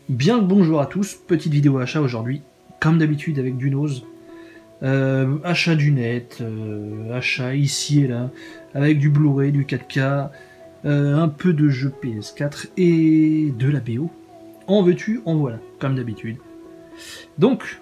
Bien le bonjour à tous, petite vidéo achat aujourd'hui, comme d'habitude avec du Nose. Achat du net, achat ici et là, avec du Blu-ray, du 4K, un peu de jeux PS4 et de la BO. En veux-tu, en voilà, comme d'habitude. Donc,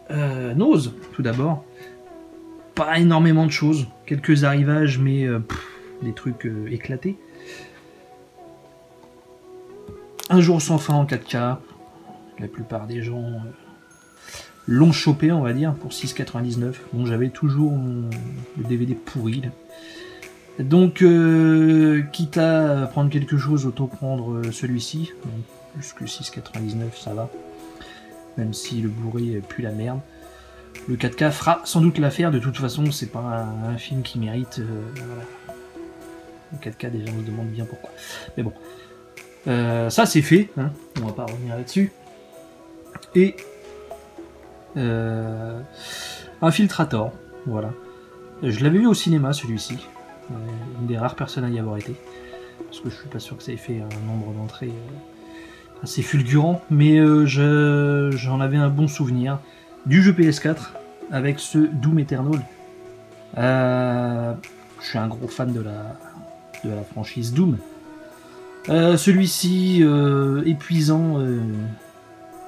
Nose, tout d'abord. Pas énormément de choses, quelques arrivages, mais des trucs éclatés. Un jour sans fin en 4K. La plupart des gens l'ont chopé, on va dire, pour 6,99. Bon, j'avais toujours le DVD pourri. Là. Donc, quitte à prendre quelque chose, autant prendre celui-ci. Plus que 6,99, ça va. Même si le Blu-ray pue la merde. Le 4K fera sans doute l'affaire. De toute façon, c'est pas un film qui mérite. Voilà. Le 4K, déjà, on se demande bien pourquoi. Mais bon. Ça, c'est fait. Hein. On va pas revenir là-dessus. Et Infiltrator, voilà. Je l'avais vu au cinéma celui-ci, une des rares personnes à y avoir été, parce que je suis pas sûr que ça ait fait un nombre d'entrées assez fulgurant, mais j'en avais un bon souvenir du jeu PS4 avec ce Doom Eternal. Je suis un gros fan de la franchise Doom. Celui-ci épuisant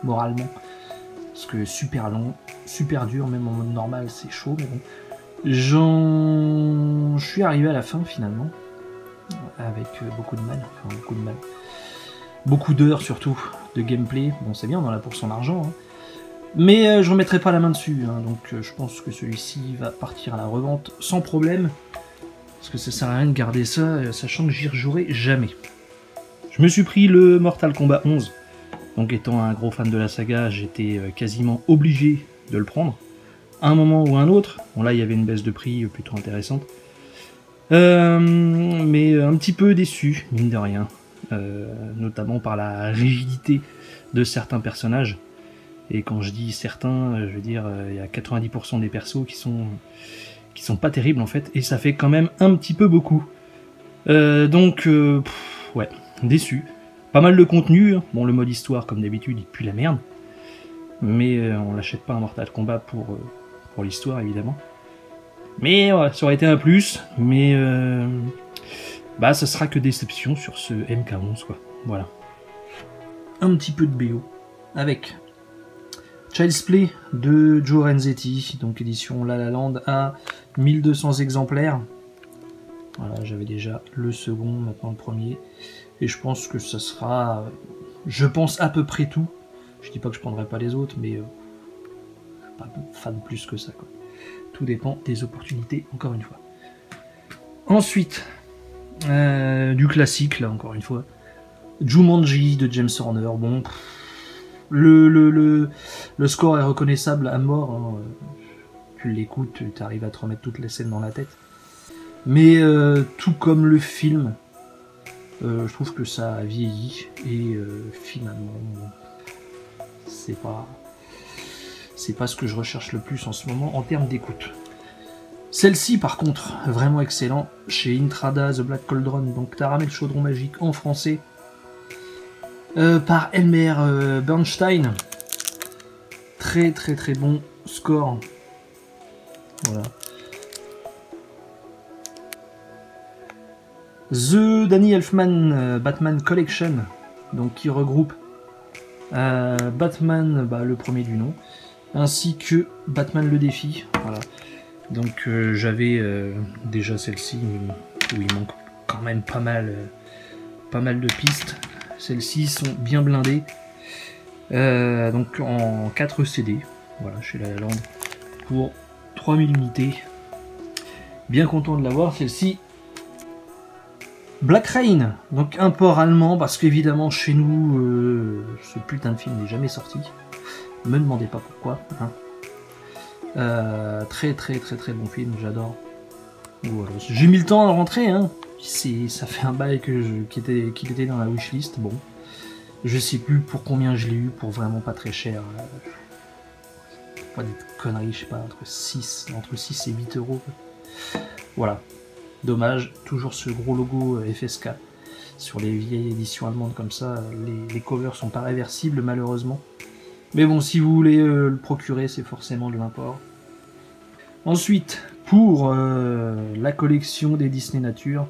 moralement. Parce que super long, super dur, même en mode normal c'est chaud, mais bon. Je suis arrivé à la fin finalement, avec beaucoup de mal, enfin beaucoup de mal. Beaucoup d'heures surtout, de gameplay. Bon c'est bien, on en a pour son argent, hein. Mais je remettrai pas la main dessus, hein, donc je pense que celui-ci va partir à la revente sans problème. Parce que ça sert à rien de garder ça, sachant que j'y rejouerai jamais. Je me suis pris le Mortal Kombat 11. Donc étant un gros fan de la saga, j'étais quasiment obligé de le prendre. À un moment ou à un autre. Bon là il y avait une baisse de prix plutôt intéressante. Mais un petit peu déçu, mine de rien. Notamment par la rigidité de certains personnages. Et quand je dis certains, je veux dire il y a 90% des persos qui sont pas terribles en fait. Et ça fait quand même un petit peu beaucoup. Ouais, déçu. Pas mal de contenu, bon le mode histoire comme d'habitude il pue la merde, mais on l'achète pas un Mortal Kombat pour l'histoire évidemment. Mais ouais, ça aurait été un plus, mais bah ça sera que déception sur ce MK11 quoi, voilà. Un petit peu de BO, avec Child's Play de Joe Renzetti, donc édition La La Land à 1200 exemplaires. Voilà, j'avais déjà le second, maintenant le premier. Et je pense que ça sera, je pense à peu près tout. Je dis pas que je prendrai pas les autres, mais je suis pas fan plus que ça, quoi. Tout dépend des opportunités, encore une fois. Ensuite, du classique, là, encore une fois. Jumanji de James Horner. Bon, le score est reconnaissable à mort. Hein. Tu l'écoutes, tu arrives à te remettre toutes les scènes dans la tête. Mais tout comme le film, je trouve que ça a vieilli et finalement c'est pas ce que je recherche le plus en ce moment en termes d'écoute. Celle-ci par contre, vraiment excellent, chez Intrada The Black Cauldron, donc Taramel Chaudron Magique en français, par Elmer Bernstein. Très très très bon score. Voilà. The Danny Elfman Batman Collection, donc qui regroupe Batman, le premier du nom, ainsi que Batman le défi. Voilà. Donc j'avais déjà celle-ci où il manque quand même pas mal de pistes. Celles-ci sont bien blindées, donc en 4 CD. Voilà, chez La La Land pour 3000 unités. Bien content de l'avoir celle-ci. Black Rain, donc un port allemand, parce qu'évidemment chez nous, ce putain de film n'est jamais sorti. Me demandez pas pourquoi. Hein. Très très très très bon film, j'adore. Voilà. J'ai mis le temps à rentrer, hein. Ça fait un bail qu'il était dans la wishlist. Bon, je sais plus pour combien je l'ai eu, pour vraiment pas très cher. Pas des conneries, je sais pas, entre 6 et 8 euros. Voilà. Dommage, toujours ce gros logo FSK. Sur les vieilles éditions allemandes comme ça, les covers sont pas réversibles malheureusement. Mais bon, si vous voulez le procurer, c'est forcément de l'import. Ensuite, pour la collection des Disney Nature,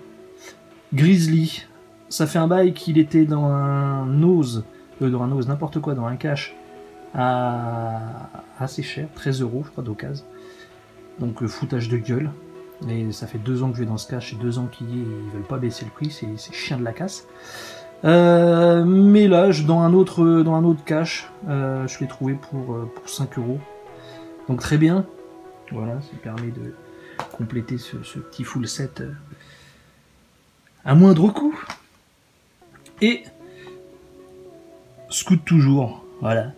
Grizzly. Ça fait un bail qu'il était dans un Ose, n'importe quoi, dans un cache assez cher, 13 €, je crois, d'occasion. Donc foutage de gueule. Et ça fait 2 ans que je vais dans ce cache, et 2 ans qu'ils veulent pas baisser le prix, c'est chien de la casse. Mais là, dans un autre cache, je l'ai trouvé pour 5 €. Donc très bien. Voilà, ça permet de compléter ce petit full set à moindre coût. Et Scoot toujours, voilà.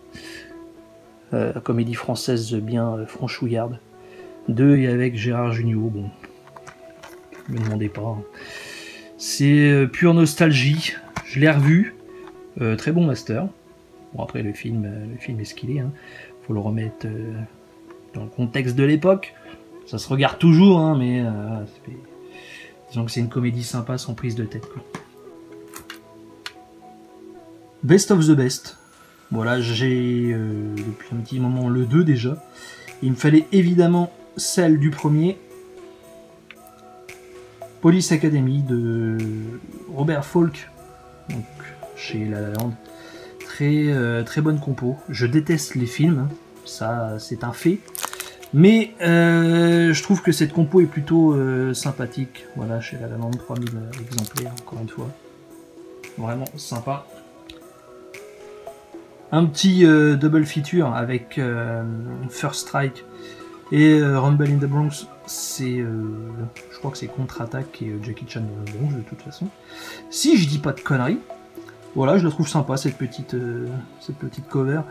Comédie française bien franchouillarde. 2 et avec Gérard Jugnot, bon, ne me demandez pas. Hein. C'est pure nostalgie, je l'ai revu, très bon master. Bon après le film est ce qu'il est, hein. Faut le remettre dans le contexte de l'époque. Ça se regarde toujours, hein, mais disons que c'est une comédie sympa sans prise de tête, quoi. Best of the Best. Voilà, j'ai depuis un petit moment le 2 déjà. Il me fallait évidemment celle du premier. Police Academy de Robert Falk, donc chez La La Land. Très bonne compo. Je déteste les films, ça c'est un fait. Mais je trouve que cette compo est plutôt sympathique. Voilà, chez La La Land, 3000 exemplaires, encore une fois. Vraiment sympa. Un petit double feature avec First Strike et Rumble in the Bronx. C'est, je crois que c'est Contre-Attaque et Jackie Chan dans le Bronx de toute façon. Si je dis pas de conneries. Voilà, je la trouve sympa cette petite cover.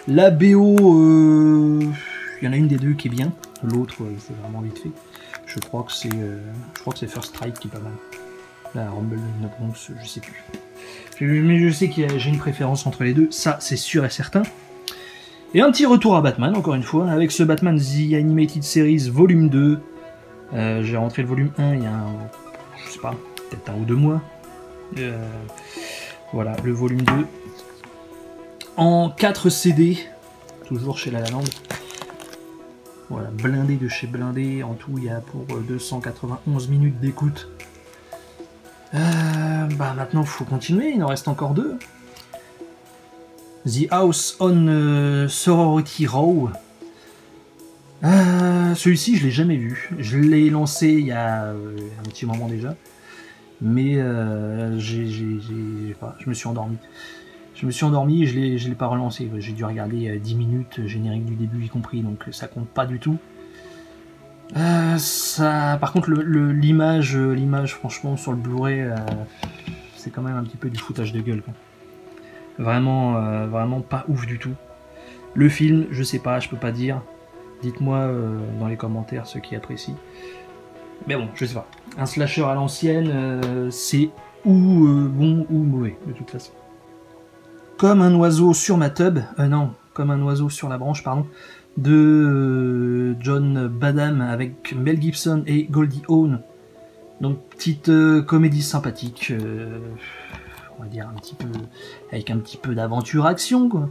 La BO, il y en a une des deux qui est bien. L'autre, c'est vraiment vite fait. Je crois que c'est First Strike qui est pas mal. La Rumble in the Bronx, je sais plus. Mais je sais que j'ai une préférence entre les deux, ça c'est sûr et certain. Et un petit retour à Batman, encore une fois, avec ce Batman The Animated Series volume 2. J'ai rentré le volume 1 il y a je sais pas, peut-être 1 ou 2 mois. Voilà, le volume 2. En 4 CD, toujours chez La La Land. Voilà, blindé de chez blindé. En tout, il y a pour 291 minutes d'écoute. Maintenant, il faut continuer, il en reste encore 2. The House on Sorority Row. Celui-ci, je l'ai jamais vu. Je l'ai lancé il y a un petit moment déjà. Mais je me suis endormi. Et je l'ai pas relancé. J'ai dû regarder 10 minutes, générique du début y compris, donc ça compte pas du tout. Par contre, l'image, franchement, sur le Blu-ray, c'est quand même un petit peu du foutage de gueule, quoi. Vraiment pas ouf du tout. Le film, je sais pas, je peux pas dire. Dites-moi dans les commentaires ceux qui apprécient. Mais bon, je sais pas. Un slasher à l'ancienne, c'est ou bon ou mauvais, de toute façon. Comme un oiseau sur ma tub, comme un oiseau sur la branche, pardon, de John Badham avec Mel Gibson et Goldie Hawn. Donc petite comédie sympathique, on va dire un petit peu avec un petit peu d'aventure action, quoi.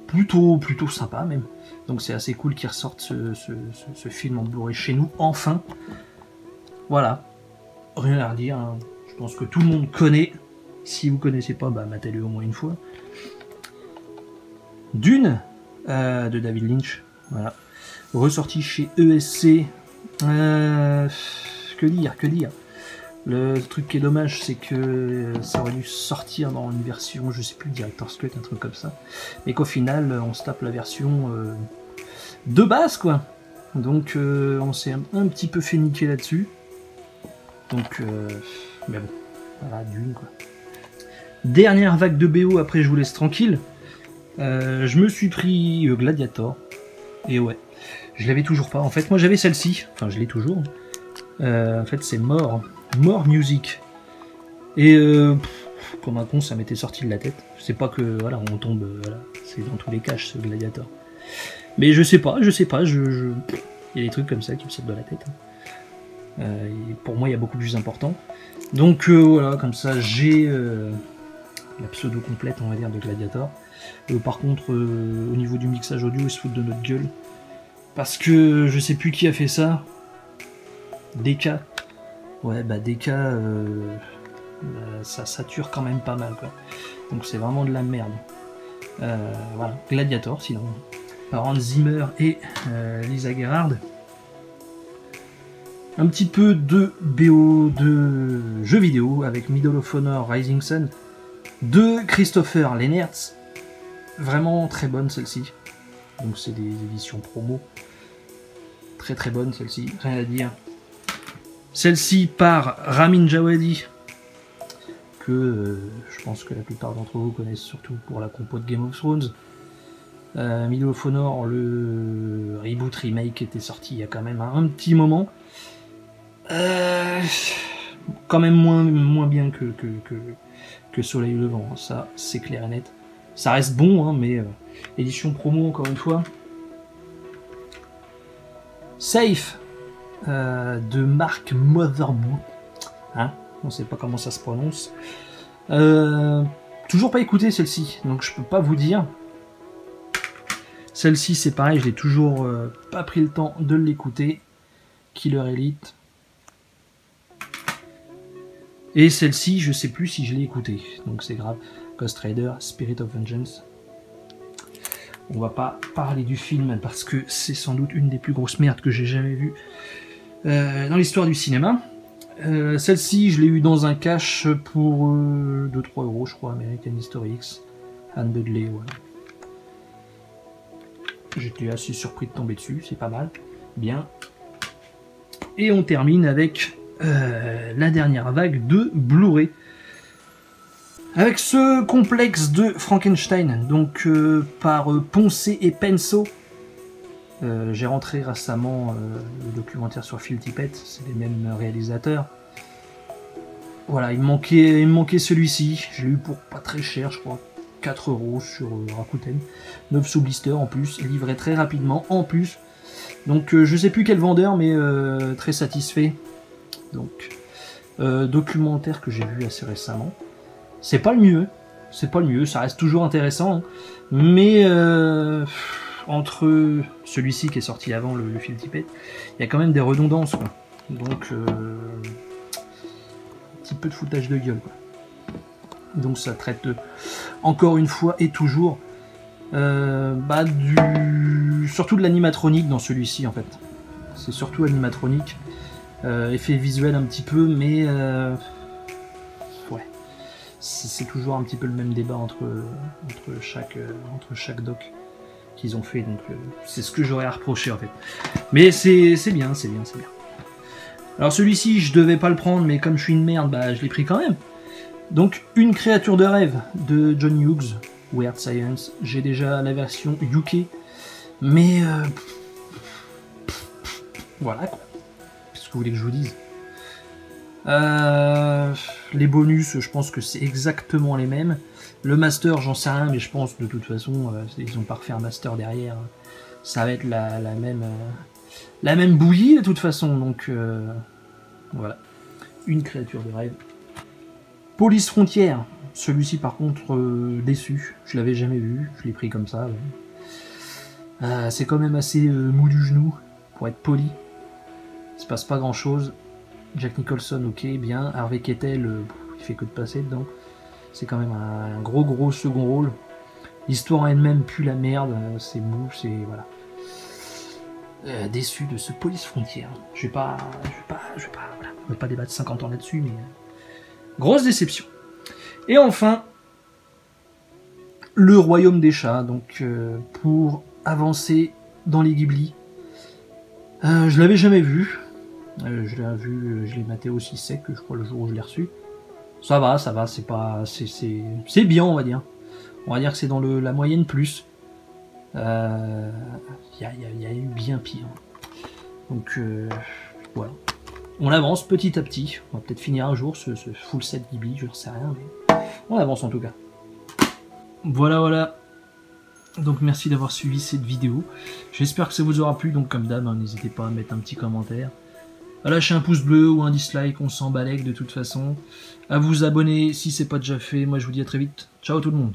Plutôt sympa même. Donc c'est assez cool qu'ils ressortent ce film en Blu-ray chez nous enfin. Voilà, rien à redire, hein. Je pense que tout le monde connaît. Si vous connaissez pas, matez-le au moins une fois. Dune de David Lynch, voilà, ressorti chez ESC. Que dire. Le truc qui est dommage, c'est que ça aurait dû sortir dans une version, je sais plus, Director's Cut, un truc comme ça, mais qu'au final, on se tape la version de base, quoi. Donc, on s'est un petit peu fait niquer là-dessus. Donc, mais bon, voilà, Dune, quoi. Dernière vague de BO, après je vous laisse tranquille. Je me suis pris Gladiator. Et ouais, je l'avais toujours pas. En fait, moi j'avais celle-ci. Enfin, je l'ai toujours. En fait, c'est More Music. Et comme un con, ça m'était sorti de la tête. Je sais pas que, voilà, on tombe, voilà, c'est dans tous les caches ce Gladiator. Mais je sais pas, il y a des trucs comme ça qui me sortent de la tête. Et pour moi, il y a beaucoup plus important. Donc voilà, comme ça, j'ai la pseudo complète, on va dire, de Gladiator. Par contre, au niveau du mixage audio, ils se foutent de notre gueule. Parce que je sais plus qui a fait ça. DK. Ouais, bah DK, ça sature quand même pas mal, quoi. Donc c'est vraiment de la merde. Voilà, Gladiator, sinon. Par Hans Zimmer et Lisa Gerrard. Un petit peu de BO de jeux vidéo avec Medal of Honor Rising Sun de Christopher Lennertz. Vraiment très bonne celle-ci. Donc c'est des éditions promo. Très très bonne celle-ci, rien à dire. Celle-ci par Ramin Djawadi, que je pense que la plupart d'entre vous connaissent surtout pour la compo de Game of Thrones. Medal of Honor, le reboot remake était sorti il y a quand même un petit moment. Quand même moins bien que Soleil Levant, ça c'est clair et net. Ça reste bon, hein, mais édition promo encore une fois. Safe de Mark Motherboot, hein, on sait pas comment ça se prononce. Toujours pas écouté celle-ci, donc je peux pas vous dire. Celle-ci c'est pareil, je l'ai toujours pas pris le temps de l'écouter. Killer Elite. Et celle-ci, je sais plus si je l'ai écoutée, donc c'est grave. Ghost Rider, Spirit of Vengeance. On va pas parler du film parce que c'est sans doute une des plus grosses merdes que j'ai jamais vues dans l'histoire du cinéma. Celle-ci, je l'ai eu dans un cash pour 2-3 € je crois, American History X, Anne Dudley, ouais. J'étais assez surpris de tomber dessus, c'est pas mal, bien. Et on termine avec la dernière vague de Blu-ray. Avec ce complexe de Frankenstein, donc par Poncé et Penso. J'ai rentré récemment le documentaire sur Phil Tippett, c'est les mêmes réalisateurs. Voilà, il me manquait celui-ci, je l'ai eu pour pas très cher, je crois, 4 € sur Rakuten. 9 sous blister en plus, livré très rapidement en plus. Donc je sais plus quel vendeur, mais très satisfait. Donc documentaire que j'ai vu assez récemment. C'est pas le mieux, ça reste toujours intéressant, hein. Mais entre celui-ci qui est sorti avant le Phil Tippett, il y a quand même des redondances, quoi. Donc un petit peu de foutage de gueule, quoi. Donc ça traite encore une fois et toujours surtout de l'animatronique dans celui-ci en fait. C'est surtout animatronique, effet visuel un petit peu, mais ouais, c'est toujours un petit peu le même débat entre chaque doc qu'ils ont fait, donc c'est ce que j'aurais à reprocher en fait. Mais c'est bien. Alors celui-ci, je devais pas le prendre, mais comme je suis une merde, bah je l'ai pris quand même. Donc Une créature de rêve de John Hughes, Weird Science. J'ai déjà la version UK, mais voilà quoi. Qu'est-ce que vous voulez que je vous dise? Les bonus, je pense que c'est exactement les mêmes. Le master, j'en sais rien, mais je pense de toute façon, ils ont pas refait un master derrière. Ça va être la même bouillie de toute façon. Donc voilà. Une créature de rêve. Police Frontière. Celui-ci par contre déçu. Je l'avais jamais vu. Je l'ai pris comme ça. Ouais. C'est quand même assez mou du genou pour être poli. Il se passe pas grand chose. Jack Nicholson, ok, bien. Harvey Keitel, il fait que de passer dedans. C'est quand même un gros second rôle. L'histoire en elle-même pue la merde. C'est mou, c'est voilà. Déçu de ce Police Frontière. Je vais pas voilà. On va pas débattre 50 ans là-dessus, mais grosse déception. Et enfin, Le Royaume des Chats. Donc pour avancer dans les Ghibli, je l'avais jamais vu. Je l'ai maté aussi sec, je crois, le jour où je l'ai reçu. Ça va, c'est bien, on va dire. On va dire que c'est dans la moyenne plus. Il y a eu bien pire. Donc voilà. On avance petit à petit. On va peut-être finir un jour ce full set Ghibli, je ne sais rien, mais on avance en tout cas. Voilà. Donc merci d'avoir suivi cette vidéo. J'espère que ça vous aura plu. Donc comme d'hab, n'hésitez pas à mettre un petit commentaire. à lâcher un pouce bleu ou un dislike, on s'en balèque de toute façon, à vous abonner si c'est pas déjà fait. Moi je vous dis à très vite, ciao tout le monde.